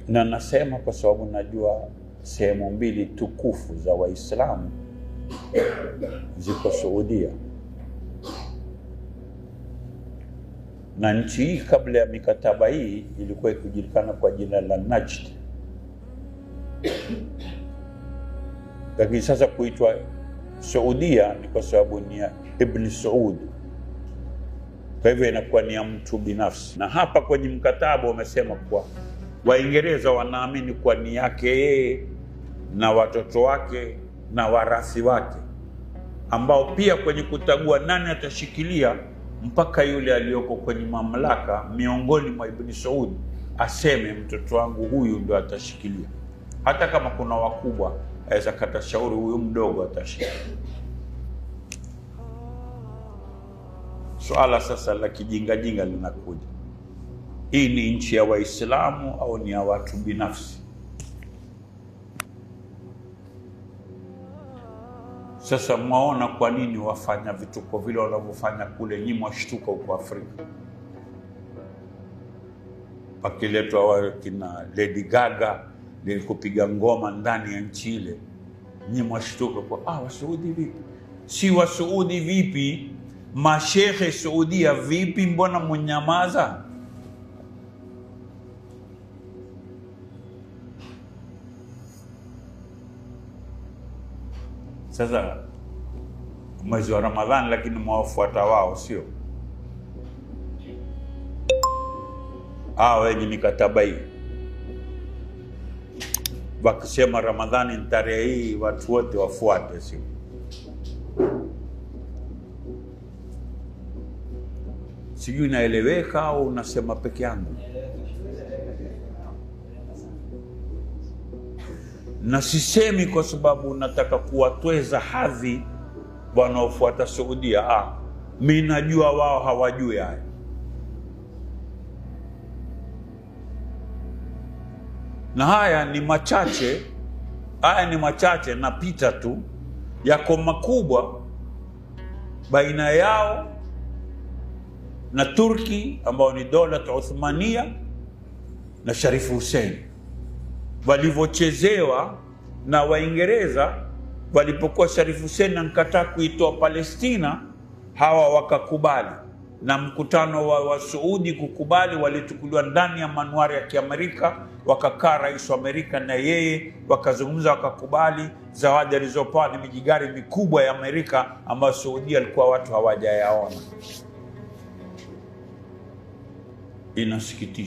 Na nasema kwa sababu najua sehemu mbili tukufu za Waislamu ziko Saudia. Na nchi hii kabla ya mikataba hii ilikuwa ikijulikana kwa jina la Najd. Lakini sasa kuitwa Saudia ni kwa sababu ni ya Ibn Saud. Kwa hivyo inakuwa ni ya mtu binafsi. Na hapa kwenye mkataba wamesema kwa Waingereza wanaamini kwa ni yake yeye na watoto wake na warathi wake, ambao pia kwenye kutagua nani atashikilia, mpaka yule aliyoko kwenye mamlaka miongoni mwa Ibn Saud aseme mtoto wangu huyu ndio atashikilia. Hata kama kuna wakubwa aweza kata shauri huyu mdogo atashikilia. Swala sasa la kijinga jinga linakuja. Hii ni nchi ya Waislamu au ni ya watu binafsi? Sasa mwaona kwa nini wafanya vituko vile wanavyofanya kule, nyinyi mwashtuka huko Afrika. Pakiletwa wale kina Lady Gaga ni kupiga ngoma ndani ya nchi ile, nyinyi mwashtuka kwa Wasuudi vipi? Si Wasuudi vipi? Mashehe Saudia vipi? Mbona mnyamaza? Sasa mwezi wa Ramadhani, lakini mwafuata wao, sio wenye mikataba hii. Wakisema Ramadhani ni tarehe hii, watu wote wafuate, sio? Sijui naeleweka au unasema peke yangu? Na sisemi kwa sababu nataka kuwatweza hadhi wanaofuata Saudia. Mimi najua wao hawajui haya. Na haya ni machache napita tu, yako makubwa baina yao na Turki ambao ni dola Uthmania na Sharifu Hussein, walivyochezewa na Waingereza walipokuwa Sharifu Hussein anakataa kuitoa Palestina, hawa wakakubali. Na mkutano wa Saudi kukubali, walitukuliwa ndani ya manuari ya Kiamerika, wakakaa rais wa Amerika na yeye wakazungumza, wakakubali. Zawadi alizopewa ni mijigari mikubwa ya Amerika ambayo Saudi alikuwa watu hawajayaona. Inasikitisha.